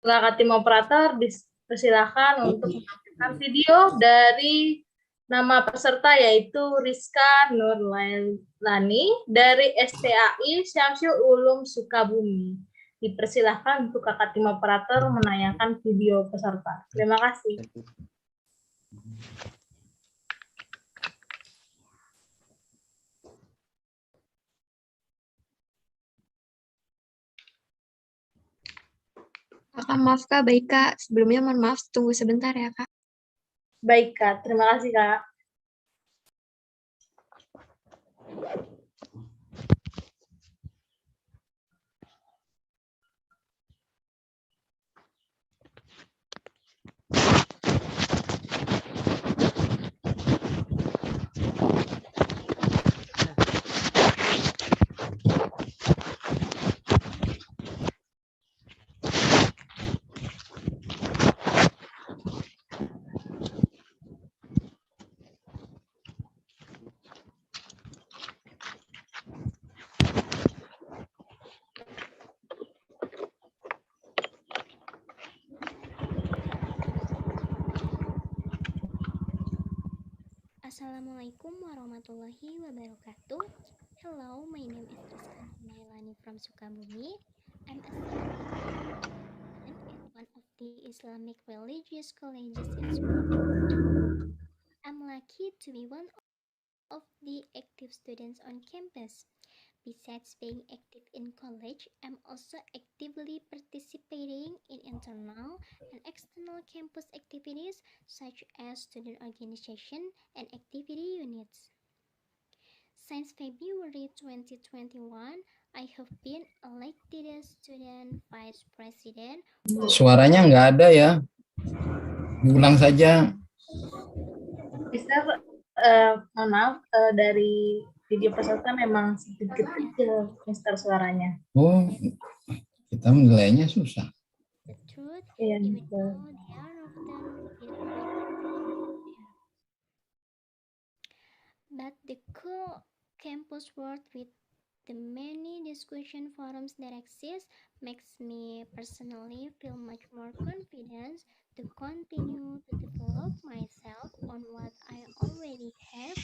Setelah tim operator dipersilakan untuk menampilkan video dari nama peserta yaitu Rizka Nurlailani dari STAI Syamsul Ulum Sukabumi. Dipersilakan untuk kakak tim operator menayangkan video peserta. Terima kasih. Kakak, maaf Kak, baik Kak. Sebelumnya mohon maaf, tunggu sebentar ya Kak. Baik Kak, terima kasih Kak. Assalamualaikum warahmatullahi wabarakatuh. Hello, my name is Rizka Nurlailani from Sukabumi. I'm a student at one of the Islamic religious colleges in Sukabumi. I'm lucky to be one of the active students on campus. Besides being active in college, I'm also actively participating in internal and external campus activities such as student organization and activity units. Since February 2021, I have been elected as student vice president. Suaranya nggak ada ya. Ulang saja. Mister, mohon maaf, dari video peserta memang sedikit kecil, Mister, suaranya. Oh, kita menilainya susah. The truth, Iya, even betul. though they are often filled with fear. But the cool campus world with the many discussion forums that exist makes me personally feel much more confident to continue to develop myself on what I already have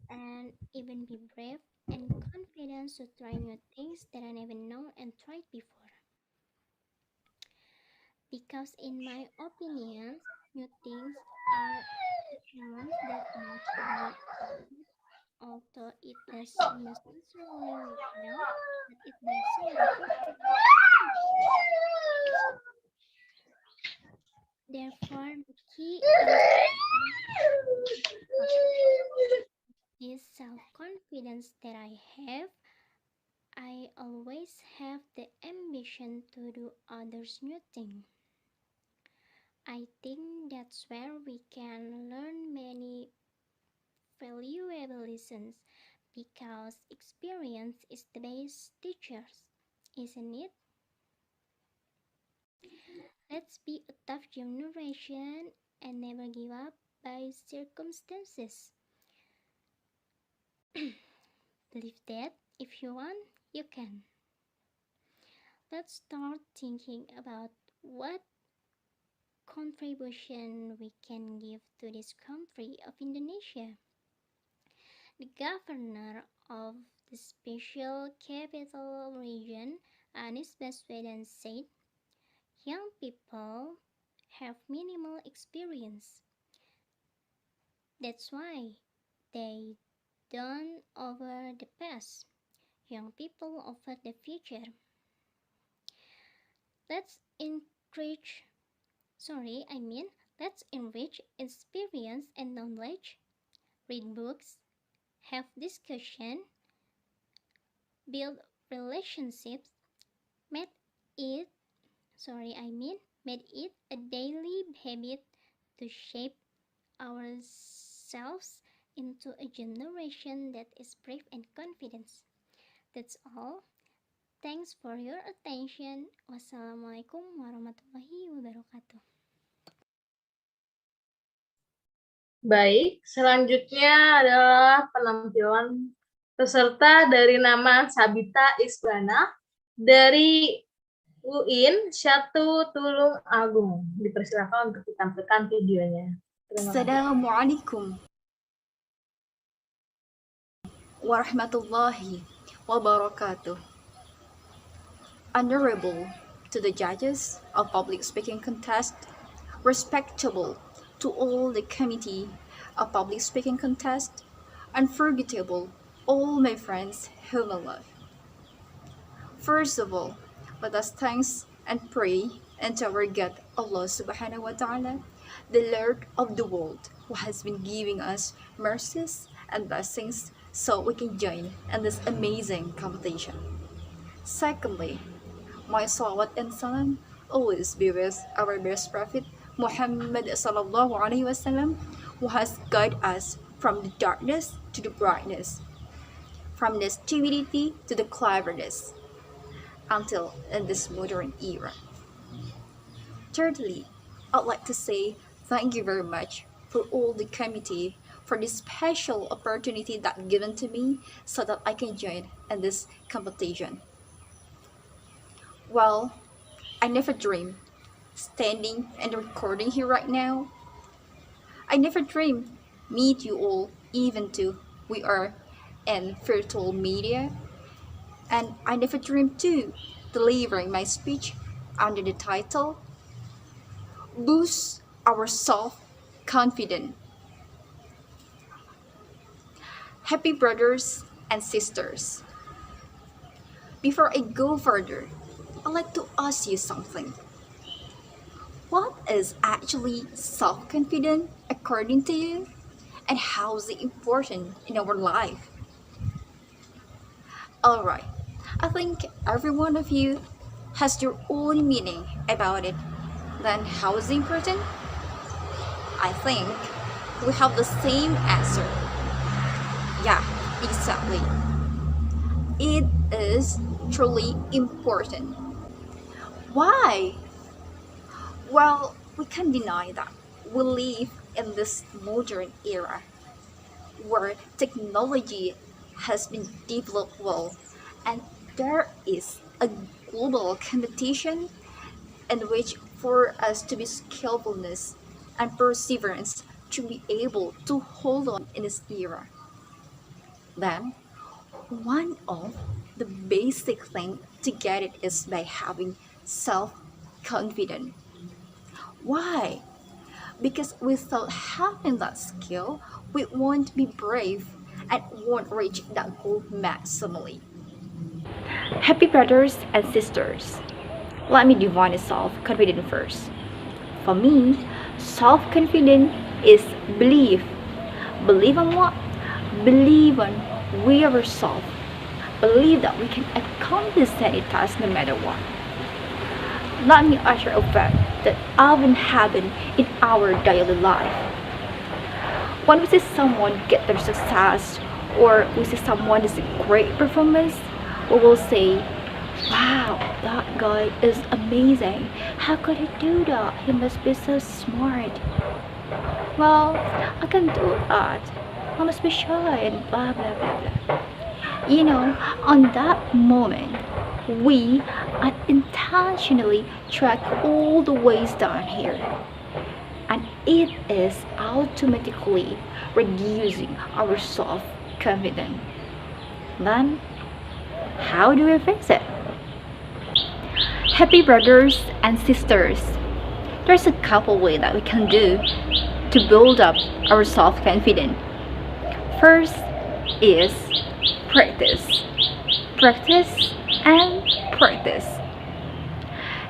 and even be brave and confident to try new things that I never known and tried before. Because in my opinion, new things are achievements that must be achieved, although it doesn't necessarily look well, but it doesn't matter. Therefore, the key is this self-confidence that I have. I always have the ambition to do others new things. I think that's where we can learn many valuable lessons because experience is the best teachers, isn't it? Let's be a tough generation and never give up by circumstances. Believe that if you want, you can. Let's start thinking about what contribution we can give to this country of Indonesia. The governor of the Special Capital Region, Anies Baswedan, said, young people have minimal experience. That's why they don't offer the past. Young people offer the future. Let's enrich experience and knowledge, read books, have discussion, build relationships, made it a daily habit to shape ourselves into a generation that is brave and confident. That's all. Thanks for your attention. Wassalamualaikum warahmatullahi wabarakatuh. Baik, selanjutnya adalah penampilan peserta dari nama Sabita Isbana dari UIN Syatu Tulung Agung. Dipersilakan untuk ditampilkan videonya. Terima kasih. Assalamualaikum warahmatullahi wabarakatuh. Honorable to the judges of public speaking contest, respectable to all the committee of public speaking contest, unforgettable all my friends whom I love. First of all, let us thanks and pray unto our God Allah subhanahu wa ta'ala, the Lord of the world, who has been giving us mercies and blessings so we can join in this amazing competition. Secondly, my salawat and salam always be with our best prophet Muhammad sallallahu alaihi wasallam, who has guided us from the darkness to the brightness, from the stupidity to the cleverness, until in this modern era. Thirdly, I'd like to say thank you very much for all the committee for this special opportunity that given to me so that I can join in this competition. Well, I never dreamed standing and recording here right now. I never dreamed meet you all, even though we are in virtual media. And I never dreamed too delivering my speech under the title Boost Our Self-Confidence. Happy brothers and sisters. Before I go further, I'd like to ask you something. What is actually self-confidence according to you? And how is it important in our life? Alright, I think every one of you has your own meaning about it. Then how is it important? I think we have the same answer. Yeah, exactly. It is truly important. Why? Well, we can't deny that we live in this modern era where technology has been developed well, and there is a global competition in which for us to be skillfulness and perseverance to be able to hold on in this era. Then, one of the basic thing to get it is by having self-confidence. Why? Because without having that skill, we won't be brave and won't reach that goal maximally. Happy brothers and sisters, let me define self-confidence first. For me, self-confidence is belief. Believe on what? Believe on we ourselves. Believe that we can accomplish any task no matter what. Let me utter a fact that often happen in our daily life. When we see someone get their success or we see someone is a great performance, we will say, wow, that guy is amazing. How could he do that? He must be so smart. Well, I can do that. I must be shy and blah blah blah blah. You know, on that moment, we unintentionally track all the ways down here, and it is automatically reducing our self-confidence. Then, how do we fix it? Happy brothers and sisters, there's a couple ways that we can do to build up our self-confidence. First is practice. Practice and practice.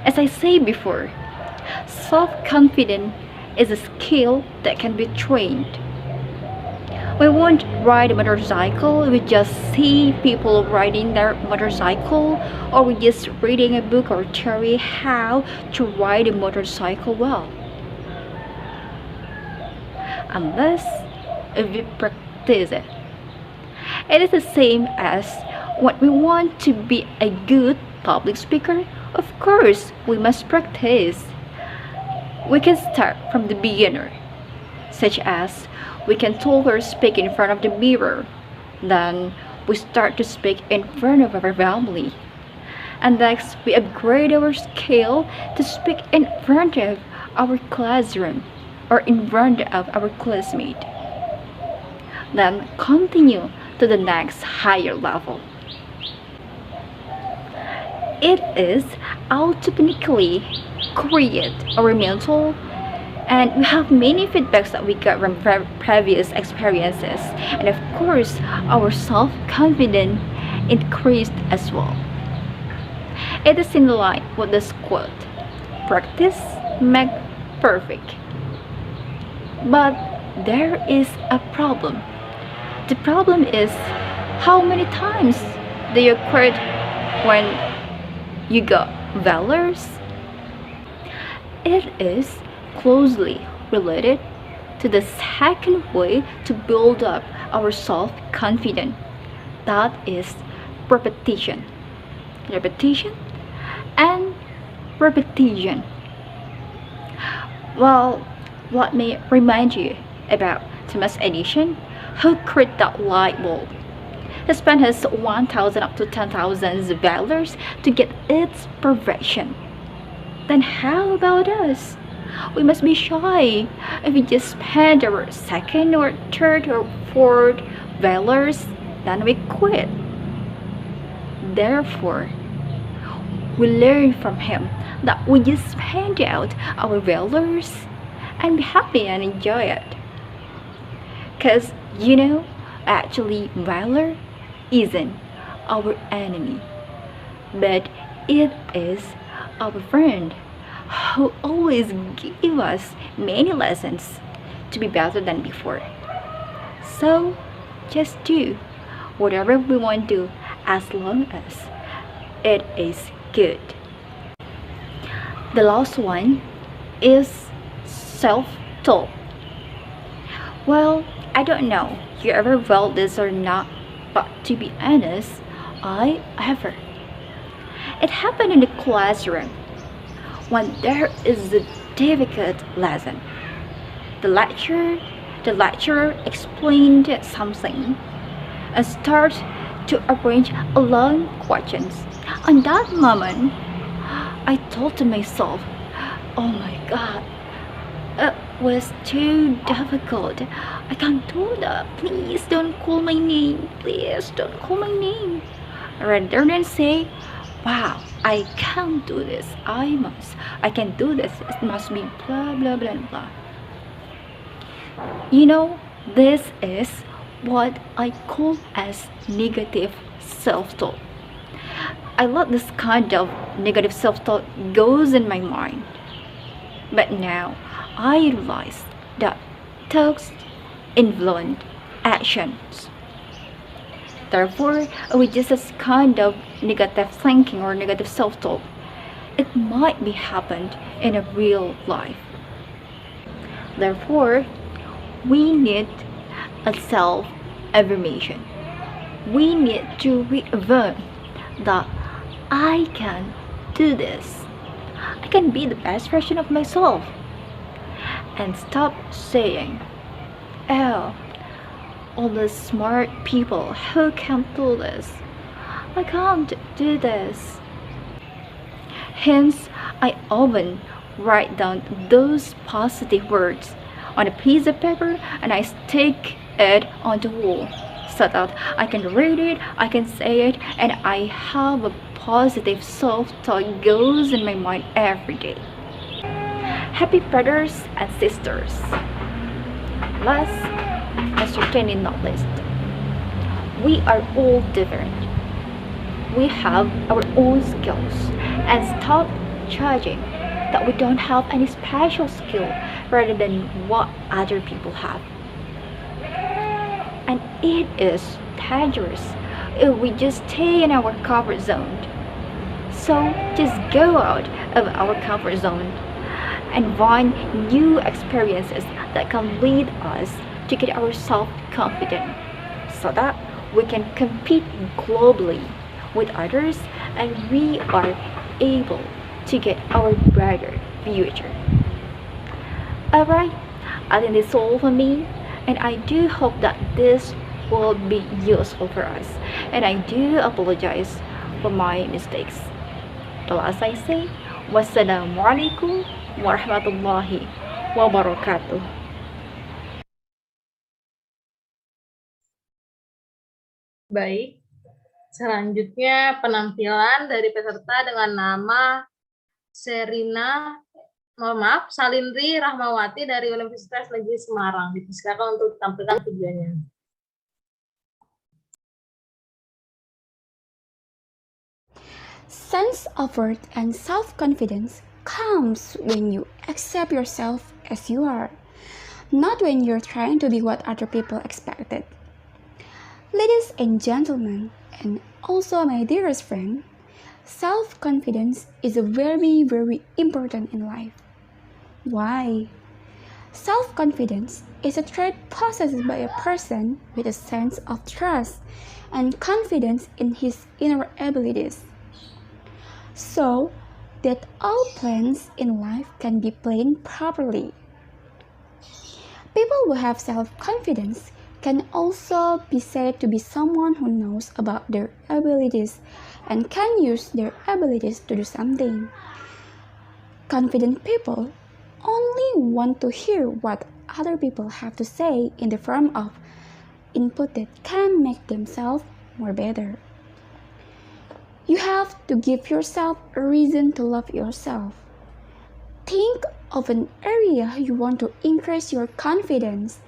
As I said before, self-confidence is a skill that can be trained. We won't ride a motorcycle, we just see people riding their motorcycle, or we just reading a book or theory how to ride a motorcycle well. Unless we practice it. It is the same as when we want to be a good public speaker. Of course, we must practice. We can start from the beginner, such as we can talk or speak in front of the mirror. Then we start to speak in front of our family. And next, we upgrade our skill to speak in front of our classroom or in front of our classmate. Then continue to the next higher level. It is automatically create our mental, and we have many feedbacks that we got from previous experiences, and of course our self-confidence increased as well. It is in line with this quote, practice make perfect. But there is a problem. The problem is, how many times do you quit when you got failures? It is closely related to the second way to build up our self-confidence. That is repetition. Repetition and repetition. Well, let me remind you about Thomas Edison, who created that light bulb. He spent his 1,000 up to 10,000 dollars to get its perfection. Then how about us? We must be shy if we just spend our second or third or fourth dollars, then we quit. Therefore, we learn from him that we just spend out our dollars and be happy and enjoy it. Cause actually valor isn't our enemy, but it is our friend who always give us many lessons to be better than before. So just do whatever we want to do as long as it is good. The last one is self-talk. Well, I don't know you ever felt this or not, but to be honest, I ever. It happened in the classroom when there is a difficult lesson. The lecturer explained something and start to arrange long questions. On that moment, I thought to myself, oh my god, it was too difficult. I can't do that. Please don't call my name. Please don't call my name. Rather than say, wow, I can't do this. I can do this. It must be blah blah blah blah. This is what I call as negative self-talk. I let this kind of negative self-talk goes in my mind. But now I realize that thoughts influence actions. Therefore, with just this kind of negative thinking or negative self-talk, it might be happened in a real life. Therefore, we need a self-affirmation. We need to reaffirm that I can do this. I can be the best version of myself. And stop saying, oh, all the smart people who can do this. I can't do this. Hence, I often write down those positive words on a piece of paper and I stick it on the wall so that I can read it, I can say it, and I have a positive self-talk goes in my mind every day. Happy brothers and sisters. Last and certainly not least, we are all different. We have our own skills, and stop judging that we don't have any special skill rather than what other people have. And it is dangerous if we just stay in our comfort zone. So just go out of our comfort zone and find new experiences that can lead us to get our self-confidence so that we can compete globally with others and we are able to get our brighter future. Alright, I think that's all for me, and I do hope that this will be useful for us, and I do apologize for my mistakes. So as I say, wassalamualaikum warahmatullahi wabarakatuh. Baik, selanjutnya penampilan dari peserta dengan nama Salindri Rahmawati dari Universitas Negeri Semarang. Dipersilakan untuk tampilkan videonya. Sense of worth and self-confidence comes when you accept yourself as you are, not when you're trying to be what other people expected. Ladies and gentlemen, and also my dearest friend, self-confidence is very, very important in life. Why? Self-confidence is a trait possessed by a person with a sense of trust and confidence in his inner abilities, so that all plans in life can be planned properly. People who have self-confidence can also be said to be someone who knows about their abilities and can use their abilities to do something. Confident people only want to hear what other people have to say in the form of input that can make themselves more better. You have to give yourself a reason to love yourself. Think of an area you want to increase your confidence.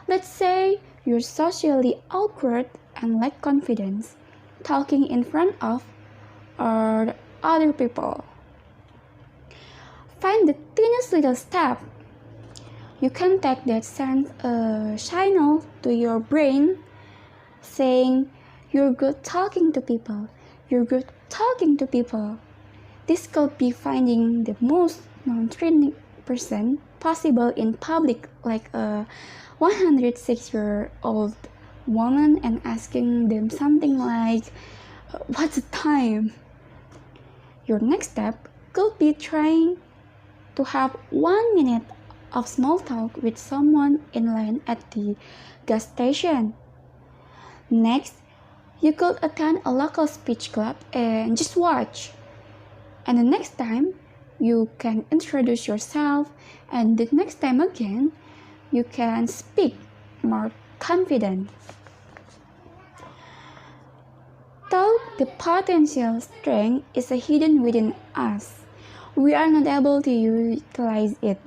Let's say you're socially awkward and lack confidence talking in front of other people. Find the thinnest little step. You can take that send a signal to your brain saying, "You're good talking to people. You're good talking to people." This could be finding the most non-threatening person possible in public, like a 106-year-old woman, and asking them something like, "What's the time?" Your next step could be trying to have 1 minute of small talk with someone in line at the gas station. Next, you could attend a local speech club and just watch. And the next time, you can introduce yourself, and the next time again, you can speak more confident. Though the potential strength is hidden within us, we are not able to utilize it.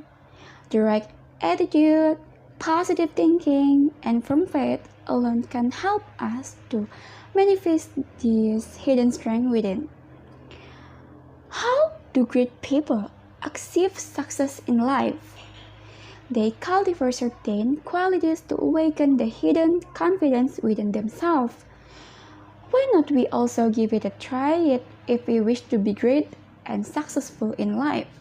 The right attitude, positive thinking, and firm faith alone can help us to manifest this hidden strength within. How do great people achieve success in life? They cultivate certain qualities to awaken the hidden confidence within themselves. Why not we also give it a try if we wish to be great and successful in life?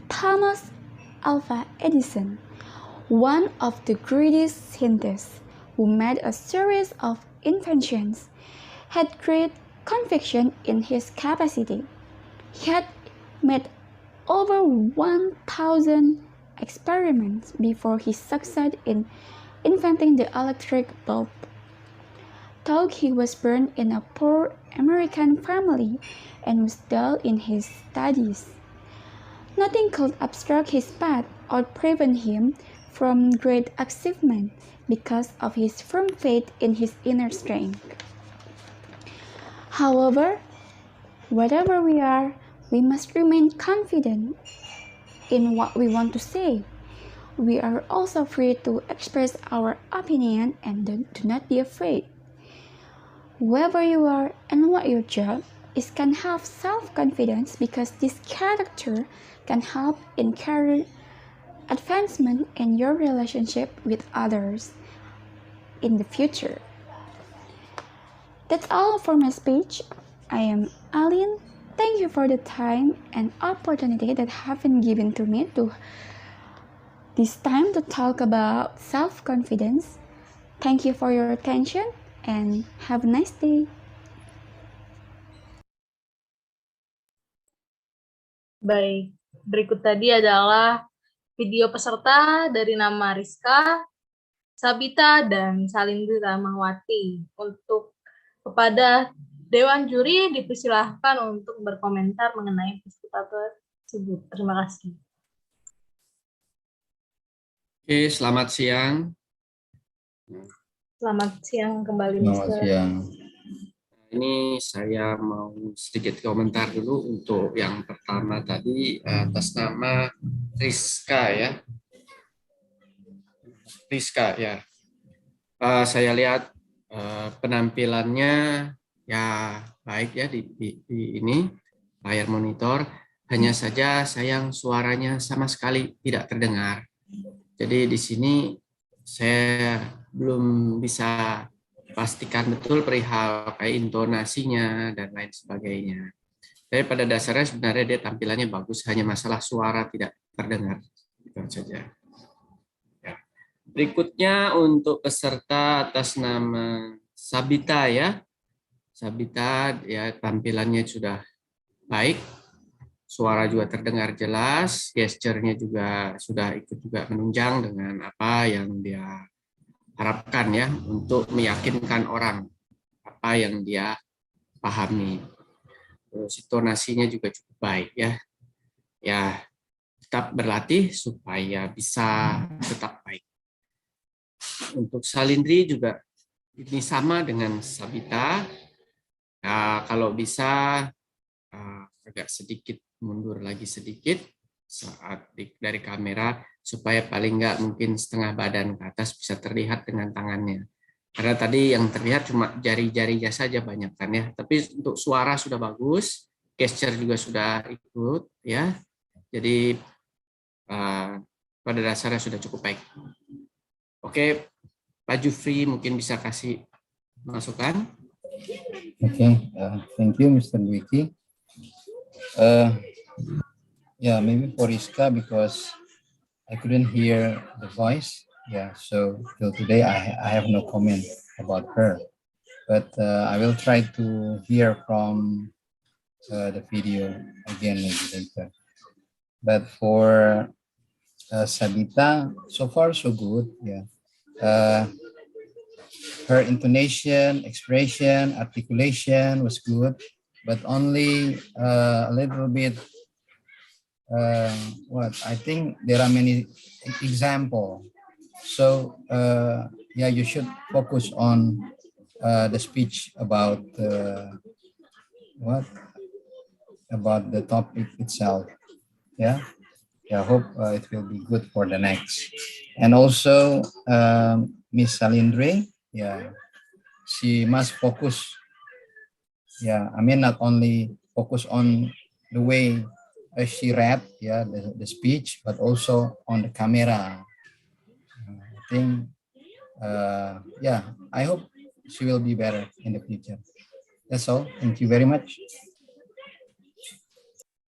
Thomas Alva Edison, one of the greatest scientists who made a series of inventions, had great conviction in his capacity. He had made over 1,000 experiments before he succeeded in inventing the electric bulb. Though he was born in a poor American family and was dull in his studies, nothing could obstruct his path or prevent him from great achievement because of his firm faith in his inner strength. However, whatever we are, we must remain confident in what we want to say. We are also free to express our opinion and do not be afraid. Whoever you are and what your job is can have self-confidence because this character can help in career advancement in your relationship with others in the future. That's all for my speech. I am Aline. Thank you for the time and opportunity that have been given to me to this time to talk about self-confidence. Thank you for your attention and have a nice day. Baik, berikut tadi adalah video peserta dari nama Rizka, Sabita, dan Salindri Rahmawati. Untuk kepada Dewan juri dipersilahkan untuk berkomentar mengenai peserta tersebut. Terima kasih. Oke, selamat siang. Selamat siang kembali, Selamat Mister. siang. Ini saya mau sedikit komentar dulu untuk yang pertama tadi atas nama Rizka ya. Rizka ya. Saya lihat penampilannya ya baik ya di ini layar monitor. Hanya saja sayang suaranya sama sekali tidak terdengar. Jadi di sini saya belum bisa pastikan betul perihal kayak intonasinya dan lain sebagainya. Tapi pada dasarnya sebenarnya dia tampilannya bagus, hanya masalah suara tidak terdengar. Itu saja. Ya. Berikutnya untuk peserta atas nama Sabita ya. Sabita ya tampilannya sudah baik, suara juga terdengar jelas, gesturnya juga sudah ikut juga menunjang dengan apa yang dia harapkan ya untuk meyakinkan orang apa yang dia pahami. Terus intonasinya juga cukup baik ya. Ya, tetap berlatih supaya bisa tetap baik. Untuk Salindri juga ini sama dengan Sabita. Ya, kalau bisa agak sedikit mundur lagi sedikit saat dari kamera supaya paling nggak mungkin setengah badan ke atas bisa terlihat dengan tangannya. Karena tadi yang terlihat cuma jari-jarinya saja banyak kan ya. Tapi untuk suara sudah bagus, gesture juga sudah ikut ya. Jadi pada dasarnya sudah cukup baik. Oke, Pak Jufri mungkin bisa kasih masukan. Okay, thank you, Mr. Wiki. Yeah, maybe for Rizka because I couldn't hear the voice. Yeah, so till today I have no comment about her. But I will try to hear from the video again maybe later. But for Sabita, so far so good. Yeah, her intonation, expression, articulation was good, but only a little bit. What I think there are many example. So yeah, you should focus on the speech about what about the topic itself. Yeah, yeah. I hope it will be good for the next. And also Miss Salindre, yeah, she must focus. Yeah, I mean not only focus on the way she read, yeah, the speech, but also on the camera. I think, yeah, I hope she will be better in the future. That's all. Thank you very much.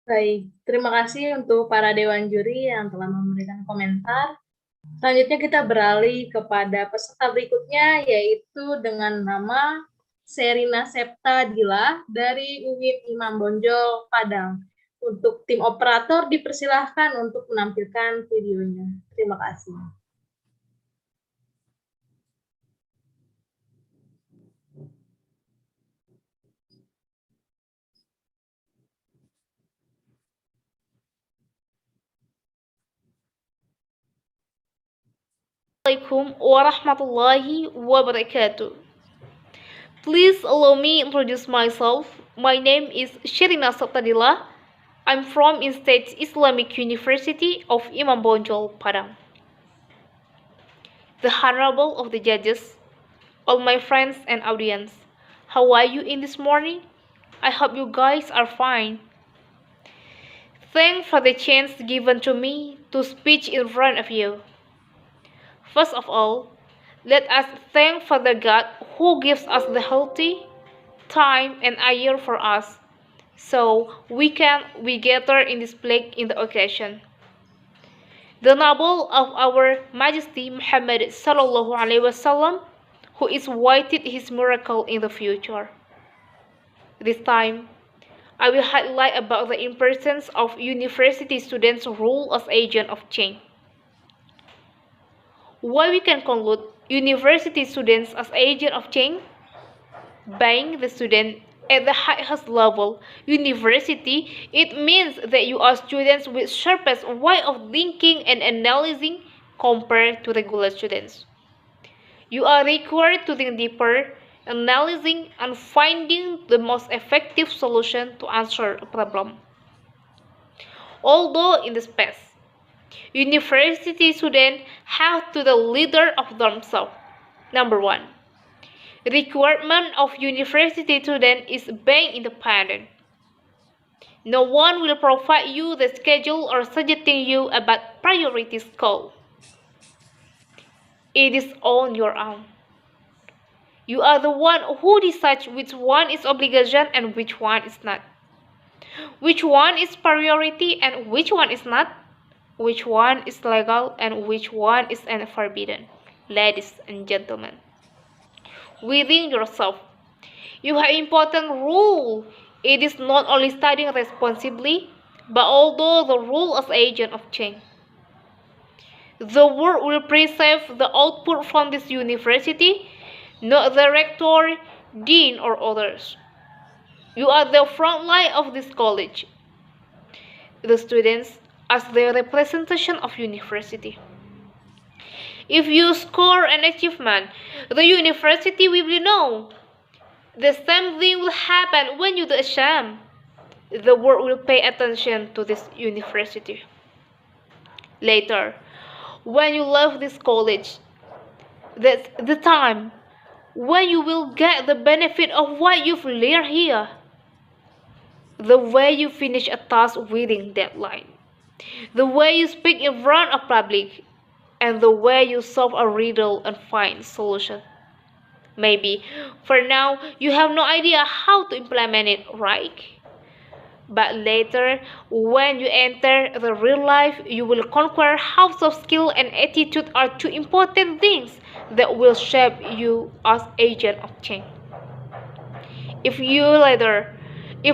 Baik, terima kasih untuk para dewan juri yang telah memberikan komentar. Selanjutnya kita beralih kepada peserta berikutnya, yaitu dengan nama Serina Septa Dila dari UIN Imam Bonjol, Padang. Untuk tim operator dipersilahkan untuk menampilkan videonya. Terima kasih. Assalamualaikum warahmatullahi wabarakatuh. Please allow me introduce myself. My name is Sherina Saptadila. I'm from State Islamic University of Imam Bonjol, Padang. The Honorable of the judges, all my friends and audience, how are you in this morning? I hope you guys are fine. Thanks for the chance given to me to speak in front of you. First of all, let us thank Father God who gives us the healthy time and a year for us, so we gather in this place in the occasion. The noble of our Majesty Muhammad Sallallahu Alaihi Wasallam, who is waiting his miracle in the future. This time, I will highlight about the importance of university students' role as agent of change. Why we can conclude university students as agent of change? Being the student At the highest level, university, it means that you are students with sharpest way of thinking and analyzing compared to regular students. You are required to think deeper, analyzing and finding the most effective solution to answer a problem. Although in the space, university students have to the leader of themselves. Number one, requirement of university student is being independent. No one will provide you the schedule or suggesting you about priority school. It is on your own. You are the one who decides which one is obligation and which one is not. Which one is priority and which one is not. Which one is legal and which one is forbidden. Ladies and gentlemen, within yourself, you have important rule. It is not only studying responsibly, but also the role as agent of change. The world will perceive the output from this university, not the rector, dean, or others. You are the front line of this college. The students as the representation of university. If you score an achievement, the university will know. The same thing will happen when you do a sham. The world will pay attention to this university. Later, when you leave this college, that's the time when you will get the benefit of what you've learned here. The way you finish a task within deadline, the way you speak in front of public, and the way you solve a riddle and find solution. Maybe for now you have no idea how to implement it, right? But later, when you enter the real life, you will conquer how soft skill and attitude are two important things that will shape you as agent of change. If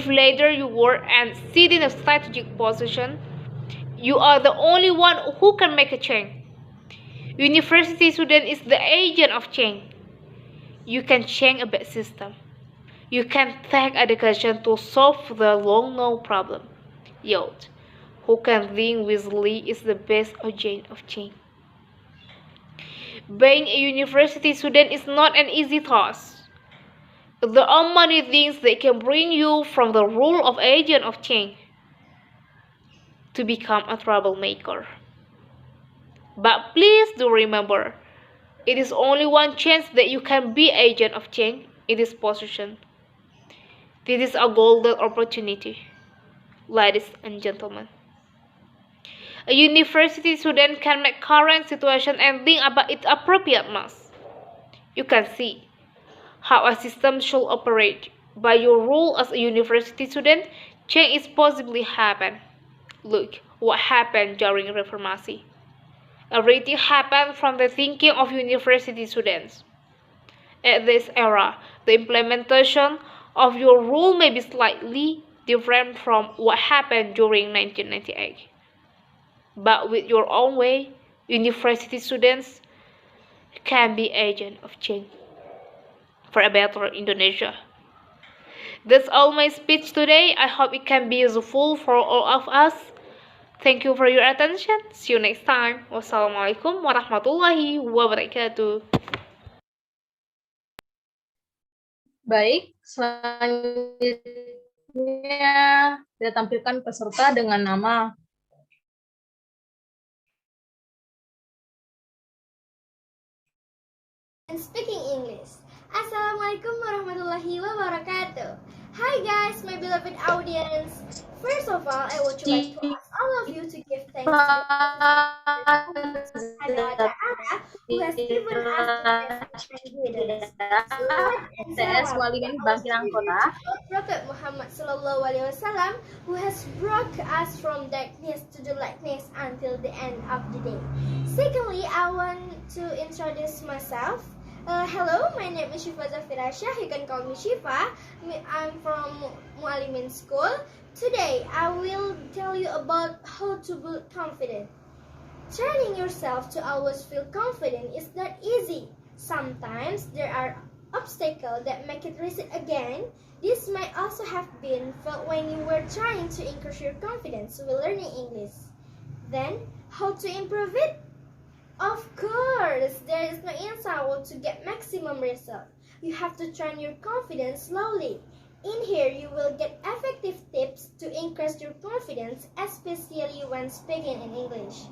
later you work and sit in a strategic position, you are the only one who can make a change. University student is the agent of change. You can change a bad system. You can take education to solve the long-known problem. Yet, who can think wisely is the best agent of change. Being a university student is not an easy task. There are many things that can bring you from the role of agent of change to become a troublemaker. But please do remember, it is only one chance that you can be agent of change in this position. This is a golden opportunity, ladies and gentlemen. A university student can make current situation and think about its appropriateness. You can see how a system should operate. By your role as a university student, change is possibly happen. Look what happened during Reformation. Everything happened from the thinking of university students. At this era, the implementation of your rule may be slightly different from what happened during 1998. But with your own way, university students can be agents of change for a better Indonesia. That's all my speech today. I hope it can be useful for all of us. Thank you for your attention. See you next time. Wassalamualaikum warahmatullahi wabarakatuh. Baik, selanjutnya kita tampilkan peserta dengan nama and speaking English. Assalamualaikum warahmatullahi wabarakatuh. Hi guys, my beloved audience. First of all, I would like to ask all of you to give thanks to Allah who has given us the best and greatest. TS Waligan Bangkinang Kota. Prophet Muhammad Sallallahu Alaihi Wasallam, who has brought us from darkness to the lightness until the end of the day. Secondly, I want to introduce myself. Hello, my name is Shifa Zafirasha. You can call me Shifa. I'm from Mualimin School. Today, I will tell you about how to build confidence. Training yourself to always feel confident is not easy. Sometimes there are obstacle that make it recede again. This might also have been felt when you were trying to increase your confidence while learning English. Then, how to improve it? Of course, there is no instant way to get maximum result. You have to train your confidence slowly. In here, you will get effective tips to increase your confidence, especially when speaking in English.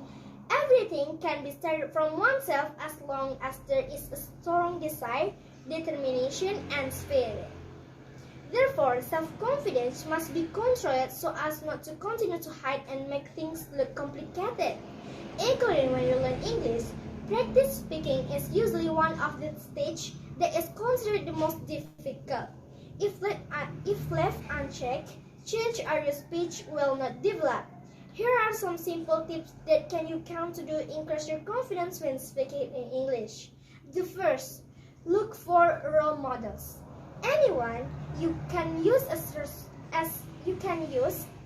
Everything can be started from oneself as long as there is a strong desire, determination, and spirit. Therefore, self-confidence must be controlled so as not to continue to hide and make things look complicated. Including when you learn English, practice speaking is usually one of the stages that is considered the most difficult. If left unchecked, change or your speech will not develop. Here are some simple tips that you can do to increase your confidence when speaking in English. The first, look for role models. Anyone you can use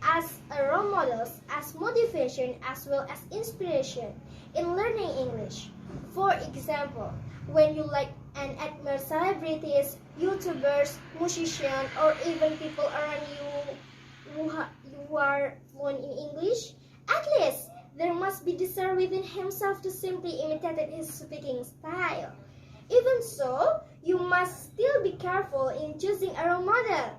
as a role models as motivation as well as inspiration in learning English. For example, when you like and admire celebrities, YouTubers, musicians, or even people around you who are fluent in English, at least there must be desire within himself to simply imitate his speaking style. Even so, you must still be careful in choosing a role model.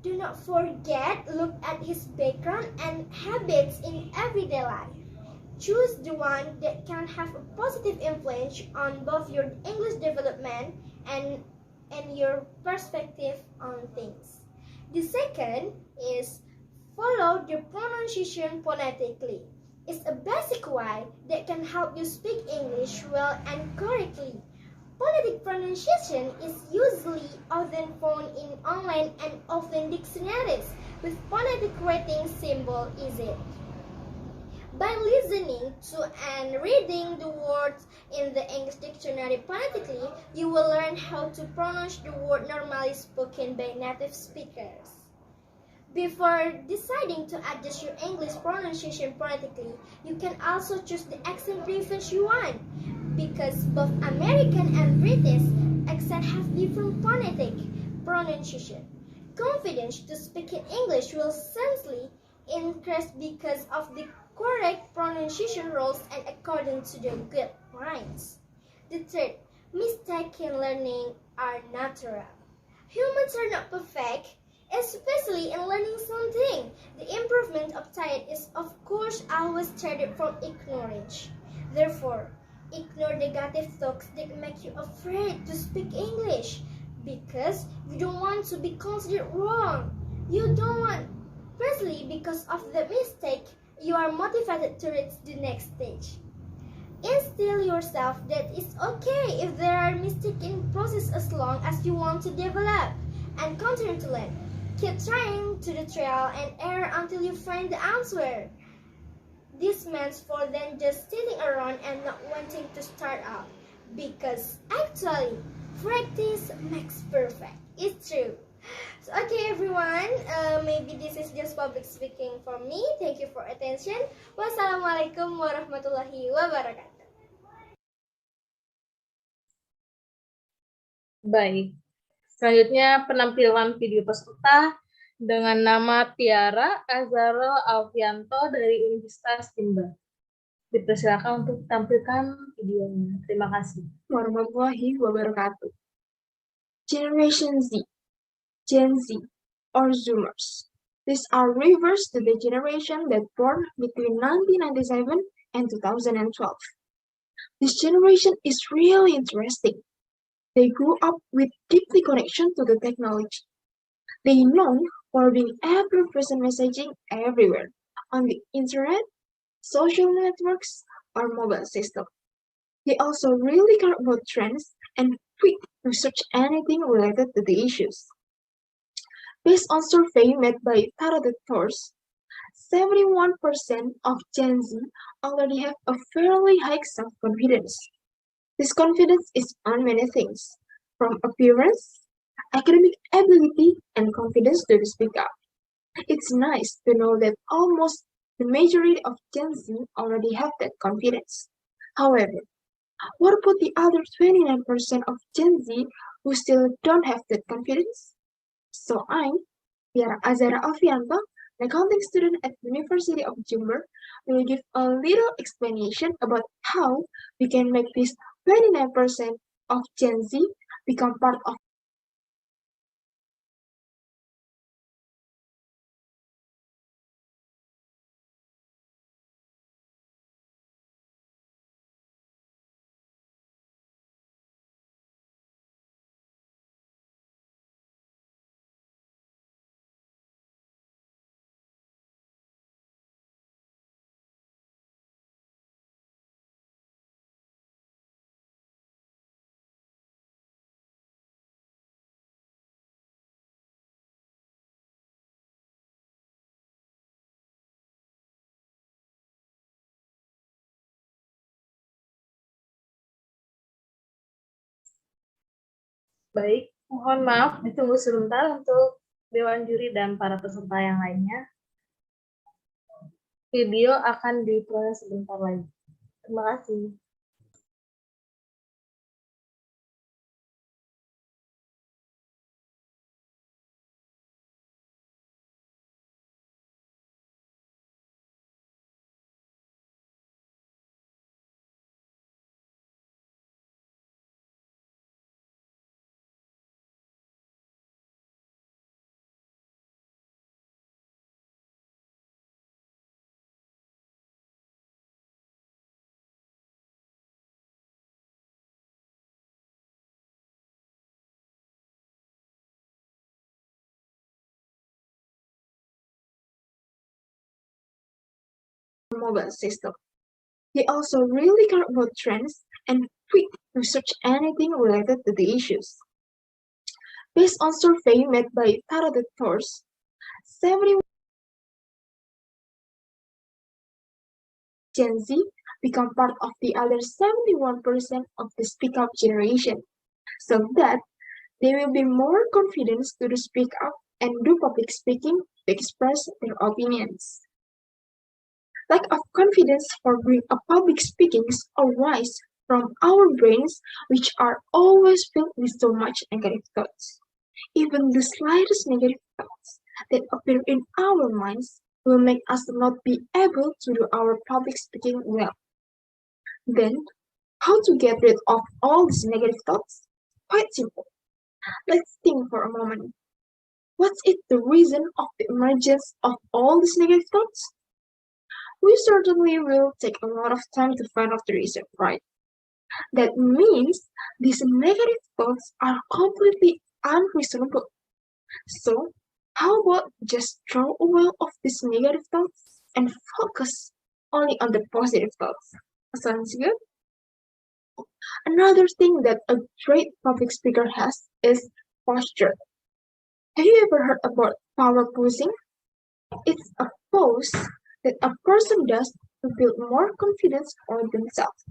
Do not forget look at his background and habits in everyday life. Choose the one that can have a positive influence on both your English development and your perspective on things. The second is follow the pronunciation phonetically. It's a basic way that can help you speak English well and correctly. Phonetic pronunciation is usually often found in online and offline dictionaries with phonetic rating symbol easy. By listening to and reading the words in the English dictionary phonetically, you will learn how to pronounce the word normally spoken by native speakers. Before deciding to adjust your English pronunciation phonetically, you can also choose the accent preference you want, because both American and British accents have different phonetic pronunciation. Confidence to speak in English will sensibly increase because of the correct pronunciation rules and according to the guidelines. The third, mistakes in learning are natural. Humans are not perfect, especially in learning something. The improvement of talent is of course always started from ignorance. Therefore, ignore negative thoughts that make you afraid to speak English because you don't want to be considered wrong. You don't want, firstly because of the mistake, you are motivated to reach the next stage. Instill yourself that it's okay if there are mistakes in process as long as you want to develop and continue to learn. Keep trying to the trial and error until you find the answer. This means for them just sitting around and not wanting to start out, because actually practice makes perfect. It's true. So, okay everyone, maybe this is just public speaking for me. Thank you for attention. Wassalamualaikum warahmatullahi wabarakatuh. Baik. Selanjutnya penampilan video peserta dengan nama Tiara Azaro Alfianto dari Universitas Timba. Dipersilakan untuk tampilkan videonya. Terima kasih. Warahmatullahi wabarakatuh. Generation Z, Gen Z, or Zoomers. These are refers to the generation that born between 1997 and 2012. This generation is really interesting. They grew up with deeply connection to the technology. They know for being ever-present messaging everywhere, on the internet, social networks, or mobile system. They also really care about trends and quick to search anything related to the issues. Based on survey made by Taradetors, 71% of Gen Z already have a fairly high self-confidence. This confidence is on many things, from appearance, academic ability, and confidence to speak up. It's nice to know that almost the majority of Gen Z already have that confidence. However, What about the other 29% of Gen Z who still don't have that confidence? So I'm Tiara Azara Alfianto, an accounting student at University of Jember, will give a little explanation about how we can make this 29% of Gen Z become part of Baik, mohon maaf ditunggu sebentar untuk Dewan Juri dan para peserta yang lainnya. Video akan diproses sebentar lagi. Terima kasih. mobile system. They also really care about trends and quick to search anything related to the issues. Based on survey made by targeted source, 71 Gen Z become part of the other 71% of the speak up generation, so that they will be more confident to speak up and do public speaking to express their opinions. Lack of confidence for doing a public speakings arise from our brains, which are always filled with so much negative thoughts. Even the slightest negative thoughts that appear in our minds will make us not be able to do our public speaking well. Then, how to get rid of all these negative thoughts? Quite simple. Let's think for a moment. What's it the reason of the emergence of all these negative thoughts? We certainly will take a lot of time to find out the reason, right? That means these negative thoughts are completely unreasonable. So, how about just throw away of these negative thoughts and focus only on the positive thoughts? Sounds good? Another thing that a great public speaker has is posture. Have you ever heard about power posing? It's a pose that a person does to build more confidence on themselves.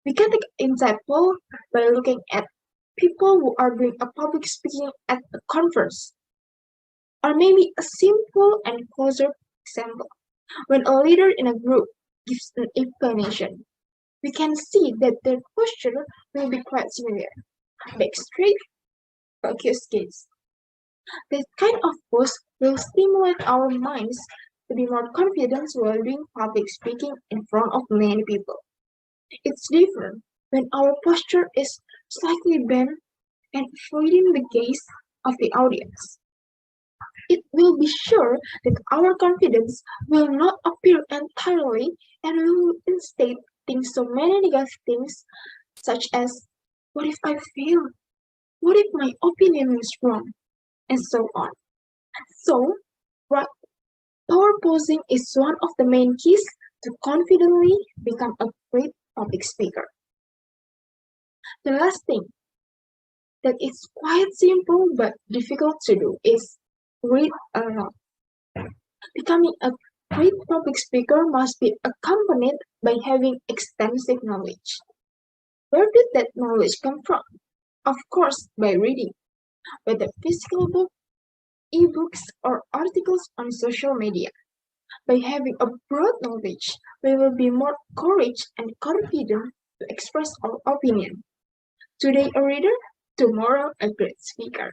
We can take an example by looking at people who are doing a public speaking at a conference. Or maybe a simple and closer example. When a leader in a group gives an explanation, we can see that their posture will be quite similar. Back straight, focused gaze. That kind of pose will stimulate our minds to be more confident while doing public speaking in front of many people. It's different when our posture is slightly bent and avoiding the gaze of the audience. It will be sure that our confidence will not appear entirely and we will instead think so many negative things such as, what if I fail? What if my opinion is wrong? And so on. So, right, power posing is one of the main keys to confidently become a great public speaker. The last thing that is quite simple but difficult to do is read a lot. Becoming a great public speaker must be accompanied by having extensive knowledge. Where did that knowledge come from? Of course, by reading, whether physical book, ebooks, or articles on social media. By having a broad knowledge, we will be more courage and confident to express our opinion. Today a reader, tomorrow a great speaker.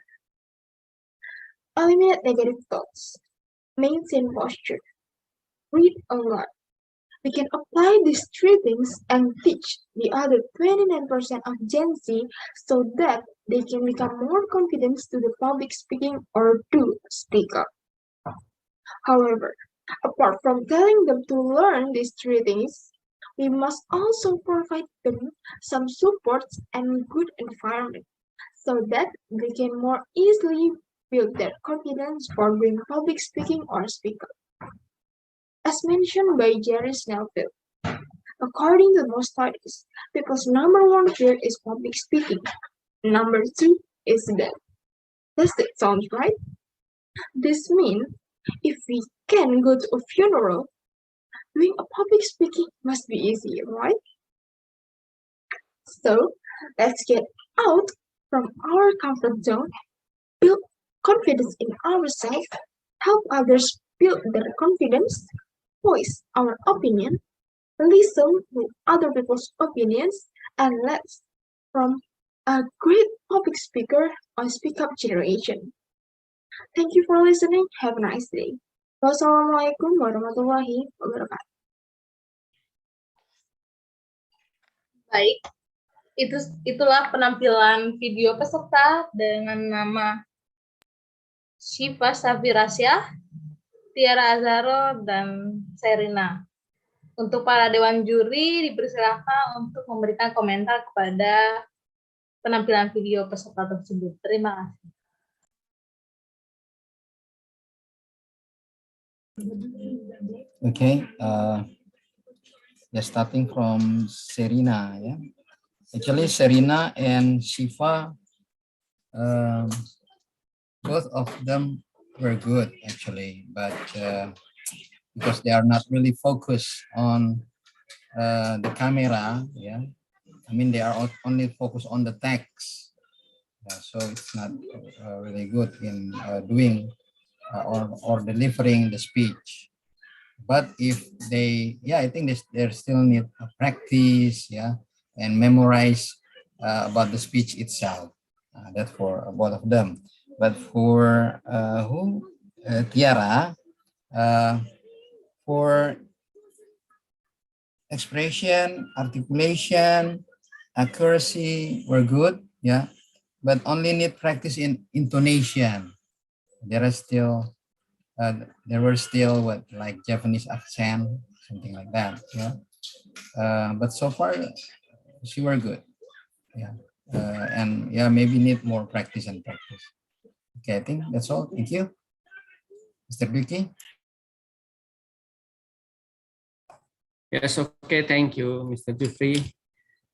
Eliminate negative thoughts. Maintain posture. Read a lot. We can apply these three things and teach the other 29% of Gen Z so that they can become more confident to the public speaking or to speak up. However, apart from telling them to learn these three things, we must also provide them some support and good environment so that they can more easily build their confidence for doing public speaking or speak up. As mentioned by Jerry Snellfield, according to most studies, people's number one fear is public speaking. Number two is death. Does that sound right? This means if we can go to a funeral, doing a public speaking must be easy, right? So let's get out from our comfort zone, build confidence in ourselves, help others build their confidence, voice our opinion, listen to other people's opinions, and let's from a great public speaker or speak up generation. Thank you for listening. Have a nice day. Wassalamualaikum warahmatullahi wabarakatuh. Baik, itulah penampilan video peserta dengan nama Syifa Safirasya, Tiara Azharo, dan Serina. Untuk para dewan juri dipersilakan untuk memberikan komentar kepada penampilan video peserta tersebut. Terima kasih. Okay, starting from Serina. Yeah, actually Serina and Shifa, both of them were good actually, but because they are not really focused on the camera. Yeah, I mean they are only focused on the text. So it's not really good in doing or delivering the speech. But if they, I think they still need practice, and memorize about the speech itself. That's for both of them. But for Tiara, for expression, articulation, accuracy were good, but only need practice in intonation. There were still like Japanese accent, something like that. But so far she were good. And maybe need more practice and practice. Okay, I think that's all. Thank you, Mr. Vicky. Yes, okay, thank you, Mr. Jufri.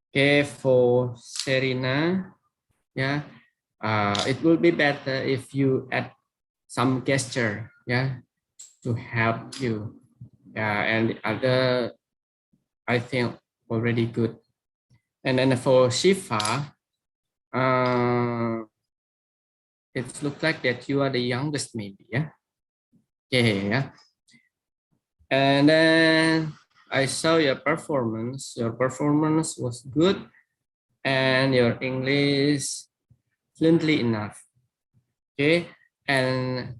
Okay, for Serina, it will be better if you add some gesture, to help you. And the other, I think, already good. And then for Shifa, it looks like that you are the youngest, maybe, yeah. And then I saw your performance. Your performance was good, and your English fluently enough. Okay, and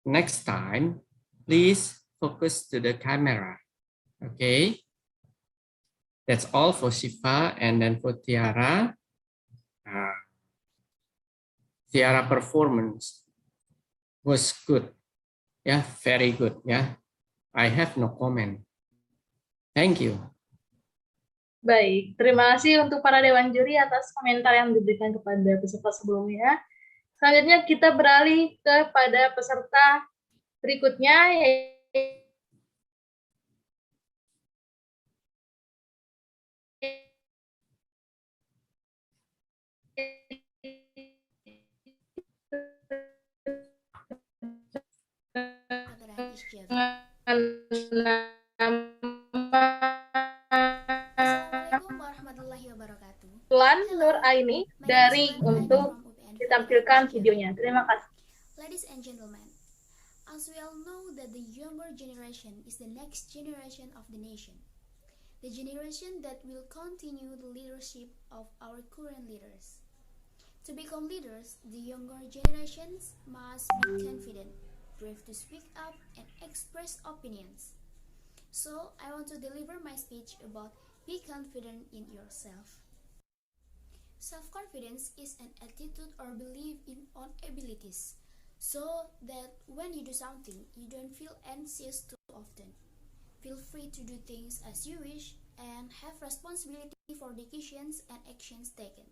next time, please focus to the camera. Okay, that's all for Shifa. And then for Tiara, Tiara performance was good. Yeah, very good. Yeah, I have no comment. Thank you. Baik, terima kasih untuk para dewan juri atas komentar yang diberikan kepada peserta sebelumnya. Selanjutnya kita beralih kepada peserta berikutnya, yaitu Assalamualaikum warahmatullahi wabarakatuh. Nur Aini dari untuk ditampilkan videonya. Terima kasih. Ladies and gentlemen, as we all know that the younger generation is the next generation of the nation. the generation that will continue the leadership of our current leaders. To become leaders, the younger generations must be confident, brave to speak up and express opinions. So, I want to deliver my speech about be confident in yourself. Self-confidence is an attitude or belief in own abilities, so that when you do something, you don't feel anxious too often. Feel free to do things as you wish and have responsibility for decisions and actions taken.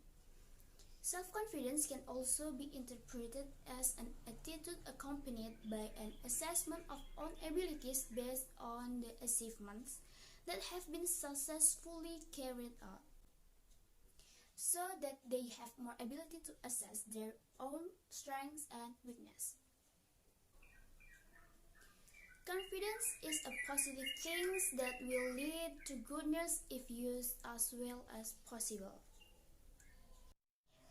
Self-confidence can also be interpreted as an attitude accompanied by an assessment of own abilities based on the achievements that have been successfully carried out, so that they have more ability to assess their own strengths and weaknesses. Confidence is a positive thing that will lead to goodness if used as well as possible.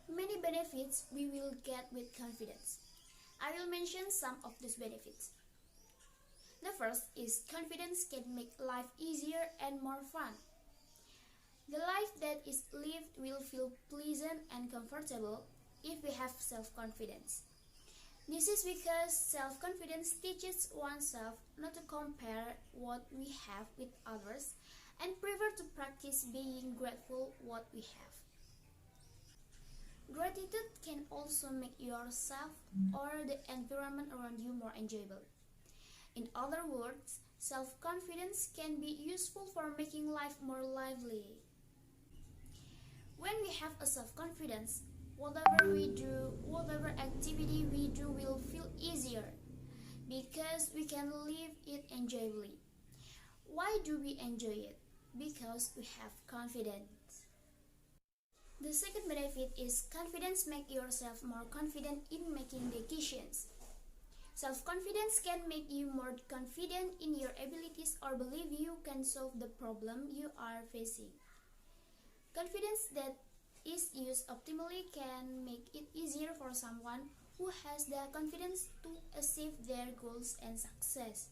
Many benefits we will get with confidence. I will mention some of these benefits. The first is confidence can make life easier and more fun. The life that is lived will feel pleasant and comfortable if we have self-confidence. This is because self-confidence teaches oneself not to compare what we have with others and prefer to practice being grateful what we have. Gratitude can also make yourself or the environment around you more enjoyable. In other words, self-confidence can be useful for making life more lively. When we have a self-confidence, whatever we do, whatever activity we do will feel easier because we can live it enjoyably. Why do we enjoy it? Because we have confidence. The second benefit is confidence makes yourself more confident in making decisions. Self-confidence can make you more confident in your abilities or believe you can solve the problem you are facing. Confidence that is used optimally can make it easier for someone who has the confidence to achieve their goals and success.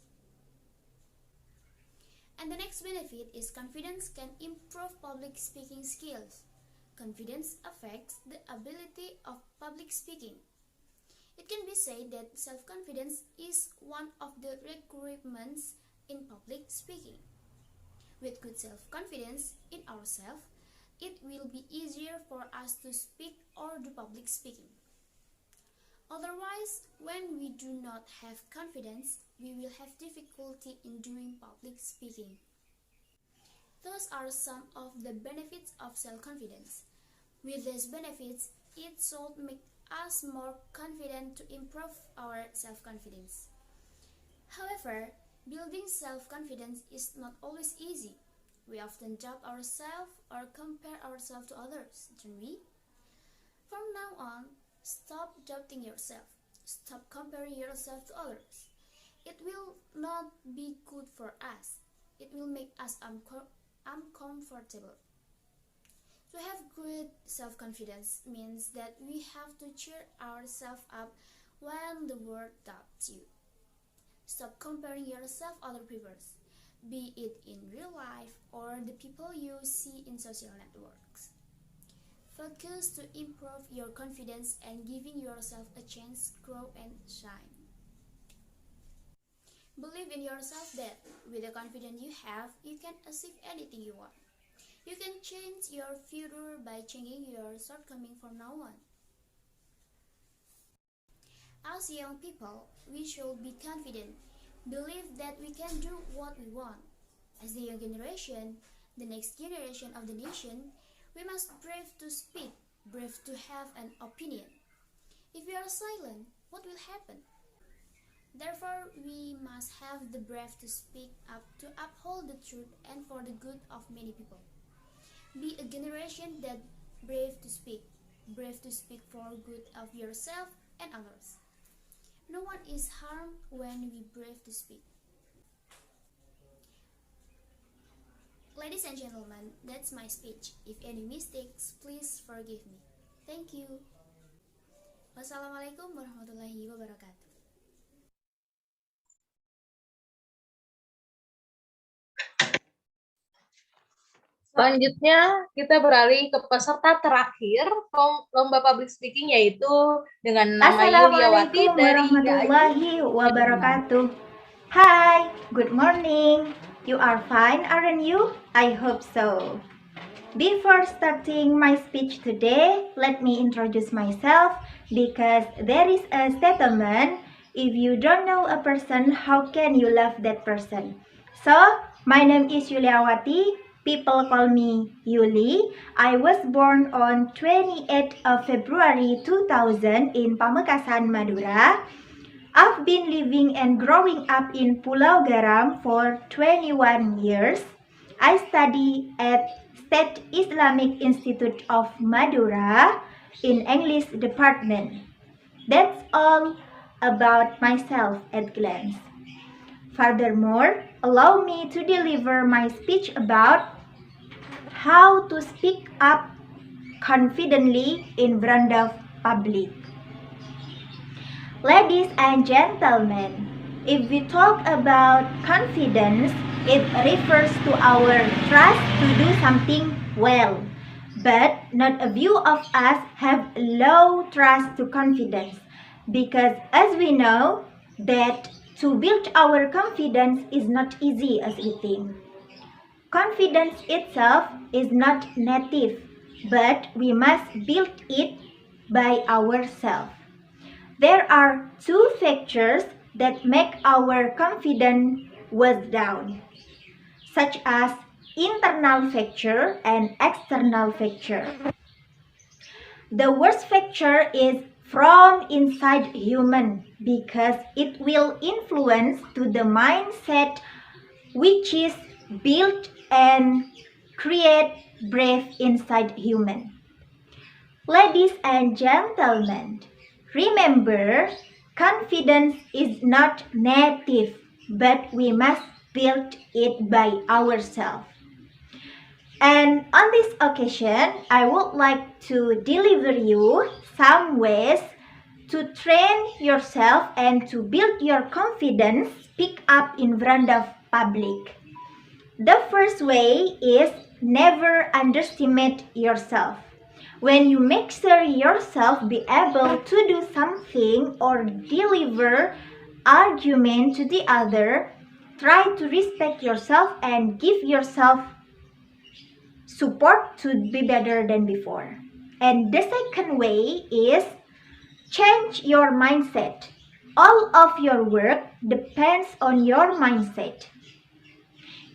And the next benefit is confidence can improve public speaking skills. Confidence affects the ability of public speaking. It can be said that self-confidence is one of the requirements in public speaking. With good self-confidence in ourselves, it will be easier for us to speak or do public speaking. Otherwise, when we do not have confidence, we will have difficulty in doing public speaking. Those are some of the benefits of self-confidence. With these benefits, it should make us more confident to improve our self-confidence. However, building self-confidence is not always easy. We often doubt ourselves or compare ourselves to others, don't we? From now on, stop doubting yourself. Stop comparing yourself to others. It will not be good for us. It will make us uncomfortable. To have good self-confidence means that we have to cheer ourselves up when the world doubts you. Stop comparing yourself to other people, be it in real life or the people you see in social networks. Focus to improve your confidence and giving yourself a chance to grow and shine. Believe in yourself that with the confidence you have, you can achieve anything you want. You can change your future by changing your shortcomings from now on. As young people, we should be confident, believe that we can do what we want. As the young generation, the next generation of the nation, we must brave to speak, brave to have an opinion. If we are silent, what will happen? Therefore, we must have the brave to speak up, to uphold the truth and for the good of many people. Be a generation that brave to speak for good of yourself and others. No one is harmed when we brave to speak. Ladies and gentlemen, that's my speech. If any mistakes, please forgive me. Thank you. Wassalamualaikum warahmatullahi wabarakatuh. Selanjutnya kita beralih ke peserta terakhir lomba public speaking, yaitu dengan nama Yuliawati Assalamualaikum dari warahmatullahi wabarakatuh. Hi, good morning. You are fine, aren't you? I hope so. Before starting my speech today, let me introduce myself because there is a statement, if you don't know a person, how can you love that person? So, my name is Yuliawati. People call me Yuli. I was born on 28th of February 2000 in Pamekasan, Madura. I've been living and growing up in Pulau Garam for 21 years. I study at State Islamic Institute of Madura in English department. That's all about myself at glance. Furthermore, allow me to deliver my speech about how to speak up confidently in front of public. Ladies and gentlemen, if we talk about confidence, it refers to our trust to do something well. But not a few of us have low trust to confidence, because as we know that to build our confidence is not easy as we think. Confidence itself is not native, but we must build it by ourselves. There are two factors that make our confidence was down, such as internal factor and external factor. The worst factor is from inside human because it will influence to the mindset which is built and create brave inside human. Ladies and gentlemen, remember, confidence is not native, but we must build it by ourselves. And on this occasion, I would like to deliver you some ways to train yourself and to build your confidence, speak up in front of public. The first way is never underestimate yourself. When you make sure yourself be able to do something or deliver argument to the other, try to respect yourself and give yourself support to be better than before. And the second way is change your mindset. All of your work depends on your mindset.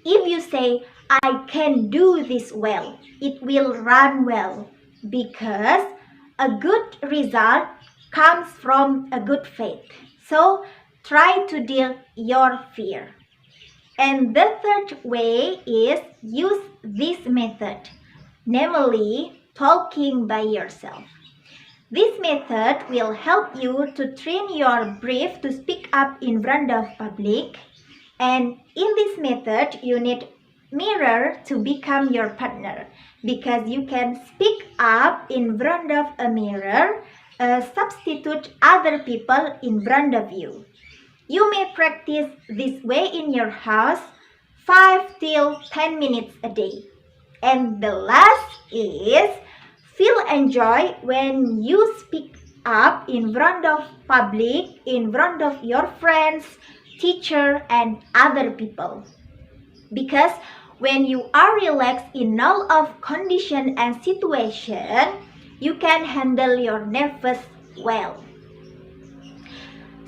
If you say, I can do this well, it will run well because a good result comes from a good faith. So try to deal your fear. And the third way is use this method, namely talking by yourself. This method will help you to train your breath to speak up in front of public. And in this method, you need mirror to become your partner because you can speak up in front of a mirror, substitute other people in front of you. You may practice this way in your house 5 till 10 minutes a day. And the last is feel enjoy when you speak up in front of public, in front of your friends, teacher, and other people. Because when you are relaxed in all of condition and situation, you can handle your nervous well.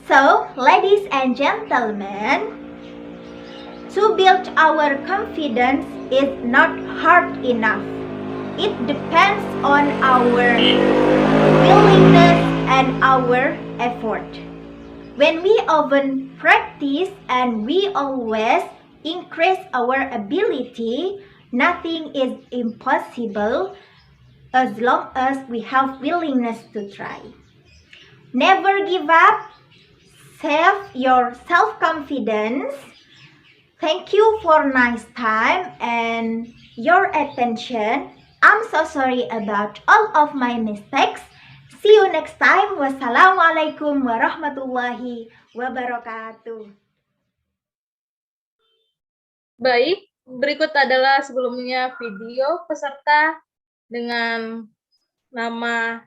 So, ladies and gentlemen, to build our confidence is not hard enough. It depends on our willingness and our effort. When we often practice and we always increase our ability, nothing is impossible as long as we have willingness to try. Never give up. Save your self-confidence. Thank you for nice time and your attention. I'm so sorry about all of my mistakes. See you next time. Wassalamualaikum warahmatullahi wabarakatuh. Baik, Berikut adalah sebelumnya video peserta dengan nama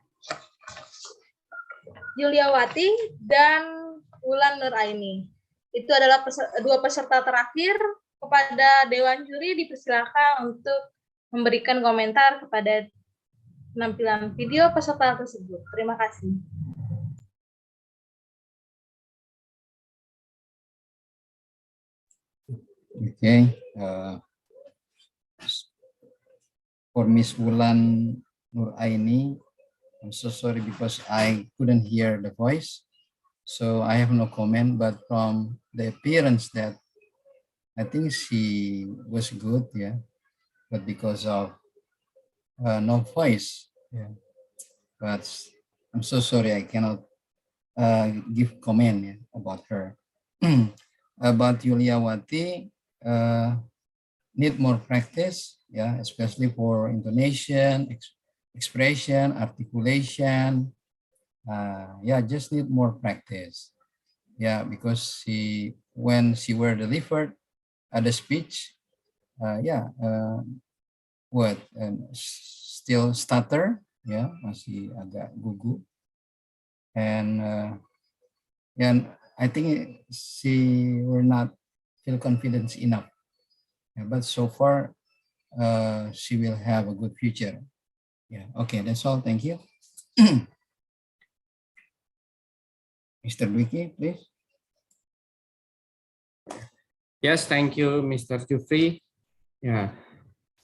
Yuliawati dan Wulan Nuraini. Itu adalah dua peserta terakhir. Kepada Dewan Juri dipersilakan untuk memberikan komentar kepada penampilan video peserta tersebut. Terima kasih. Okay. For Miss Wulan Nuraini, I'm so sorry because I couldn't hear the voice, so I have no comment. But from the appearance, that I think she was good, yeah. But because of no voice, yeah. But I'm so sorry I cannot give comment, yeah, about her. About Yuliawati, need more practice, yeah, especially for intonation, expression, articulation. Yeah, just need more practice. Yeah, because when she were delivered at the speech, still stutter, yeah, masih agak gugu, and I think she were not feel confident enough. Yeah, but so far, she will have a good future. Yeah, okay, that's all. Thank you. Mr. Dwiki, please. Yes, thank you, Mr. Jufri. Yeah,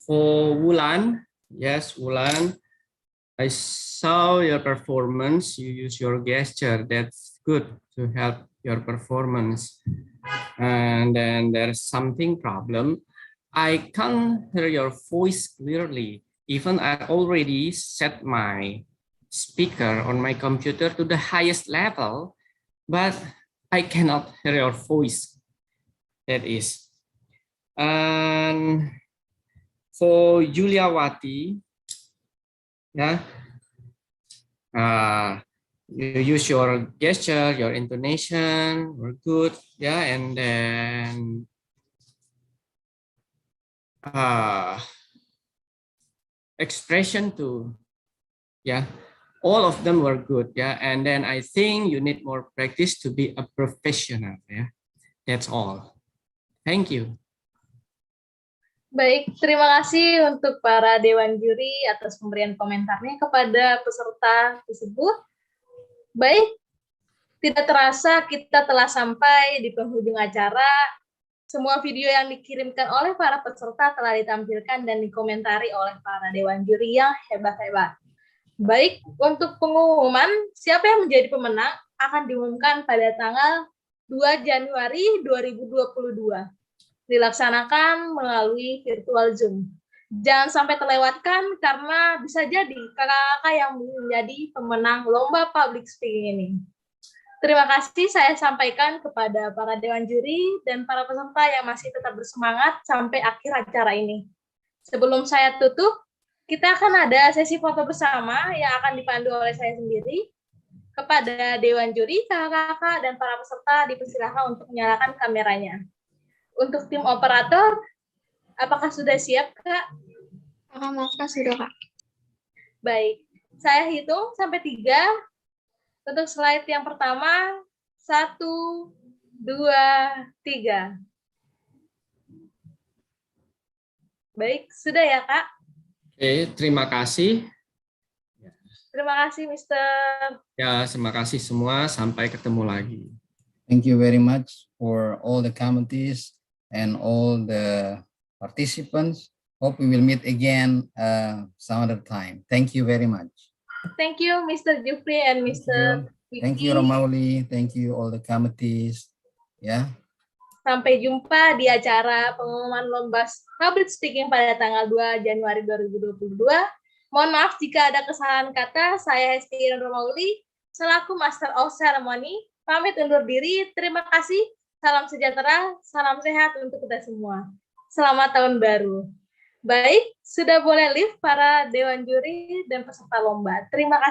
for Wulan, yes, Wulan, I saw your performance. You use your gesture. That's good to help your performance. And then there's something problem. I can't hear your voice clearly. Even I already set my speaker on my computer to the highest level, but I cannot hear your voice. That is. And for Yuliawati, yeah, you use your gesture, your intonation were good, yeah, and then expression too, yeah, all of them were good, yeah, and then I think you need more practice to be a professional, yeah, that's all. Thank you. Baik, terima kasih untuk para Dewan Juri atas pemberian komentarnya kepada peserta tersebut. Baik, tidak terasa kita telah sampai di penghujung acara. Semua video yang dikirimkan oleh para peserta telah ditampilkan dan dikomentari oleh para Dewan Juri yang hebat-hebat. Baik, untuk pengumuman siapa yang menjadi pemenang akan diumumkan pada tanggal 2 Januari 2022. Dilaksanakan melalui virtual Zoom. Jangan sampai terlewatkan karena bisa jadi kakak-kakak yang menjadi pemenang lomba public speaking ini. Terima kasih saya sampaikan kepada para Dewan Juri dan para peserta yang masih tetap bersemangat sampai akhir acara ini. Sebelum saya tutup, kita akan ada sesi foto bersama yang akan dipandu oleh saya sendiri. Kepada Dewan Juri, kakak-kakak, dan para peserta dipersilakan untuk menyalakan kameranya. Untuk tim operator, apakah sudah siap, Kak? Maka sudah, Kak. Baik, saya hitung sampai 3. Untuk slide yang pertama, 1, 2, 3. Baik, sudah ya, Kak? Oke, terima kasih. Terima kasih, Mister. Ya, terima kasih semua. Sampai ketemu lagi. Thank you very much for all the commentaries and all the participants. Hope we will meet again some other time. Thank you very much. Thank you, Mr. Jufri and Mr. Thank you, Romauli. Thank you, all the committees. Ya. Sampai jumpa di acara pengumuman lomba public speaking pada tanggal 2 Januari 2022. Mohon maaf jika ada kesalahan kata. Saya Hesti Romauli, selaku Master of Ceremony, pamit undur diri. Terima kasih. Salam sejahtera, salam sehat untuk kita semua. Selamat tahun baru. Baik, sudah boleh live para Dewan Juri dan peserta lomba. Terima kasih.